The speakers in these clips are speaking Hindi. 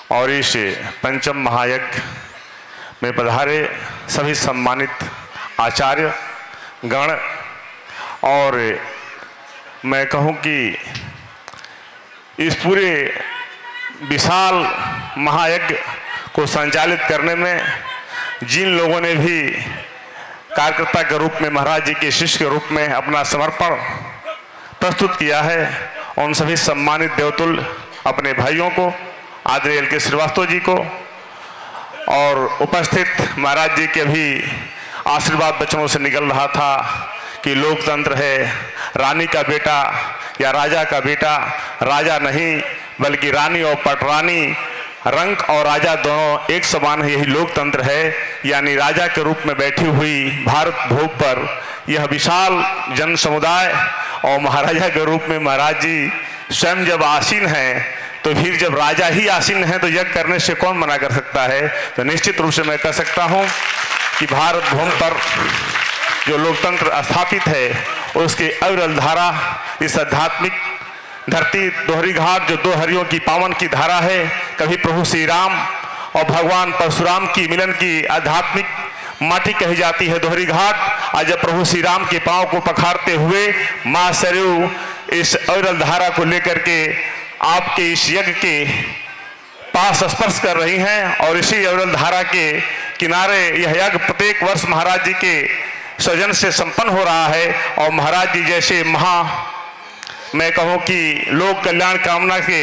और इस पंचम महायज्ञ में पधारे सभी सम्मानित आचार्य गण, और मैं कहूँ कि इस पूरे विशाल महायज्ञ को संचालित करने में जिन लोगों ने भी कार्यकर्ता के रूप में, महाराज जी के शिष्य के रूप में अपना समर्पण प्रस्तुत किया है, उन सभी सम्मानित देवतुल्य अपने भाइयों को, आदरणीय एल.के. श्रीवास्तव जी को, और उपस्थित महाराज जी के भी आशीर्वाद वचनों से निकल रहा था कि लोकतंत्र है रानी का बेटा या राजा का बेटा, राजा नहीं बल्कि रानी और पटरानी, रंक और राजा दोनों एक समान है, यही लोकतंत्र है। यानी राजा के रूप में बैठी हुई भारत भूमि पर यह विशाल जन समुदाय और महाराजा के रूप में महाराज जी स्वयं जब आसीन हैं, तो फिर जब राजा ही आसीन है तो यज्ञ करने से कौन मना कर सकता है। तो निश्चित रूप से मैं कह सकता हूँ कि भारत भूमि पर जो लोकतंत्र स्थापित है उसकी अविरल धारा, इस आध्यात्मिक धरती दोहरी घाट जो दो हरियों की पावन की धारा है, कभी प्रभु श्री राम और भगवान परशुराम की मिलन की आध्यात्मिक माटी कही जाती है दोहरी घाट। आज जब प्रभु श्री राम के पांव को पखारते हुए माँ सरयू इस अविरल धारा को लेकर के आपके इस यज्ञ के पास स्पर्श कर रही हैं, और इसी अविरल धारा के किनारे यह यज्ञ प्रत्येक वर्ष महाराज जी के सृजन से संपन्न हो रहा है। और महाराज जी जैसे मैं कहूँ कि लोक कल्याण कामना के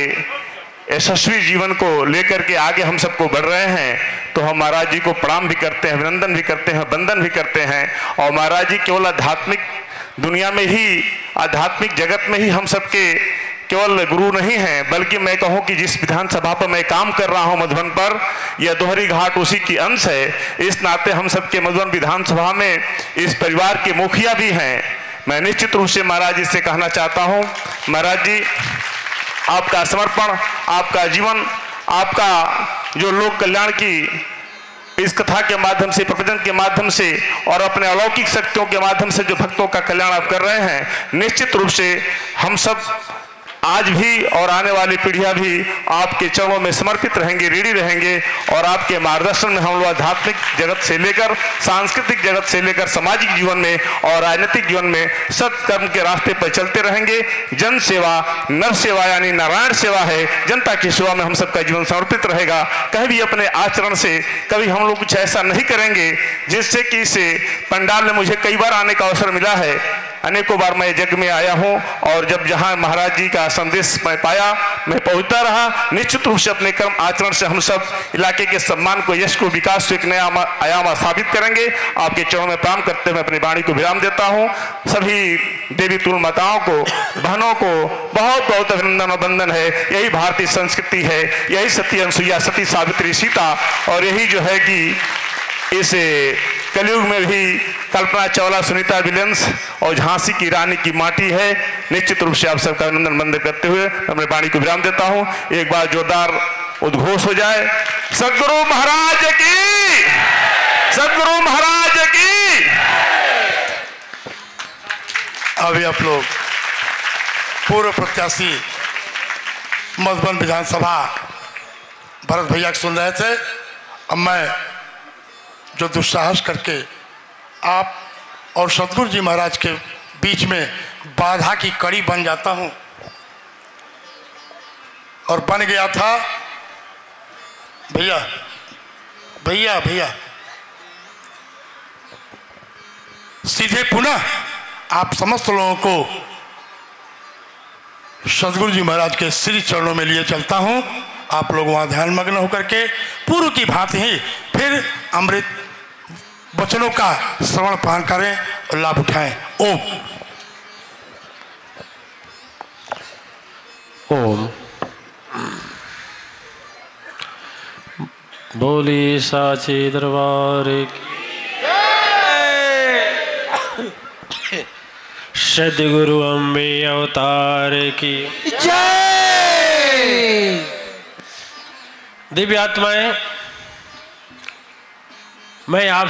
यशस्वी जीवन को लेकर के आगे हम सबको बढ़ रहे हैं, तो हम महाराज जी को प्रणाम भी करते हैं, अभिनंदन भी करते हैं, वंदन भी करते हैं। और महाराज जी केवल आध्यात्मिक दुनिया में ही, आध्यात्मिक जगत में ही हम सबके केवल गुरु नहीं हैं, बल्कि मैं कहूँ कि जिस विधानसभा पर मैं काम कर रहा हूँ मधुबन पर, यह दोहरी घाट उसी की अंश है। इस नाते हम सबके मधुबन विधानसभा में इस परिवार के मुखिया भी हैं। मैं निश्चित रूप से महाराज जी से कहना चाहता हूँ, महाराज जी आपका समर्पण, आपका जीवन, आपका जो लोक कल्याण की इस कथा के माध्यम से, प्रवचन के माध्यम से और अपने अलौकिक शक्तियों के माध्यम से जो भक्तों का कल्याण आप कर रहे हैं, निश्चित रूप से हम सब आज भी और आने वाली पीढ़ियां भी आपके चरणों में समर्पित रहेंगे, ऋणी रहेंगे, और आपके मार्गदर्शन में हम लोग आध्यात्मिक जगत से लेकर सांस्कृतिक जगत से लेकर सामाजिक जीवन में और राजनीतिक जीवन में सत्कर्म के रास्ते पर चलते रहेंगे। जन सेवा नर सेवा यानी नारायण सेवा है, जनता की सेवा में हम सबका जीवन समर्पित रहेगा। कहीं भी अपने आचरण से कभी हम लोग कुछ ऐसा नहीं करेंगे जिससे कि इस पंडाल में मुझे कई बार आने का अवसर मिला है, अनेकों बार मैं यज्ञ में आया हूं, और जब जहां महाराज जी का संदेश मैं पाया मैं पहुंचता रहा। निश्चित रूप से अपने कर्म आचरण से हम सब इलाके के सम्मान को, यश को, विकास को एक नया आयाम स्थापित करेंगे। आपके चरणों में प्रणाम करते हुए अपनी वाणी को विराम देता हूं। सभी देवी तुल माताओं को, बहनों को बहुत बहुत अभिनंदन और वंदन है। यही भारतीय संस्कृति है, यही सती अनसुईया, सती सावित्री, सीता, और यही जो है कि इस कलयुग में भी कल्पना चावला, सुनीता विलियम्स और झांसी की रानी की माटी है। निश्चित रूप से आप सबका अभिनंदन वंदन करते हुए अपने वाणी को विराम देता हूं। एक बार जोरदार उद्घोष हो जाए, सद्गुरु महाराज की, सद्गुरु महाराज की। अभी आप लोग पूर्व प्रत्याशी मधुबन विधानसभा भरत भैया को सुन रहे थे। अब मैं जो दुस्साहस करके आप और सतगुरु जी महाराज के बीच में बाधा की कड़ी बन जाता हूं, और बन गया था। भैया भैया भैया सीधे पुनः आप समस्त लोगों को सतगुरु जी महाराज के श्री चरणों में लिए चलता हूं। आप लोग वहां ध्यान मग्न होकर के पूर्व की भांति ही फिर अमृत वचनों का श्रवण पान करें और लाभ उठाएं। ओम ओम बोली साचे दरबार की, सद्गुरु अम्बे अवतार की जय। दिव्य आत्माएं, मैं आप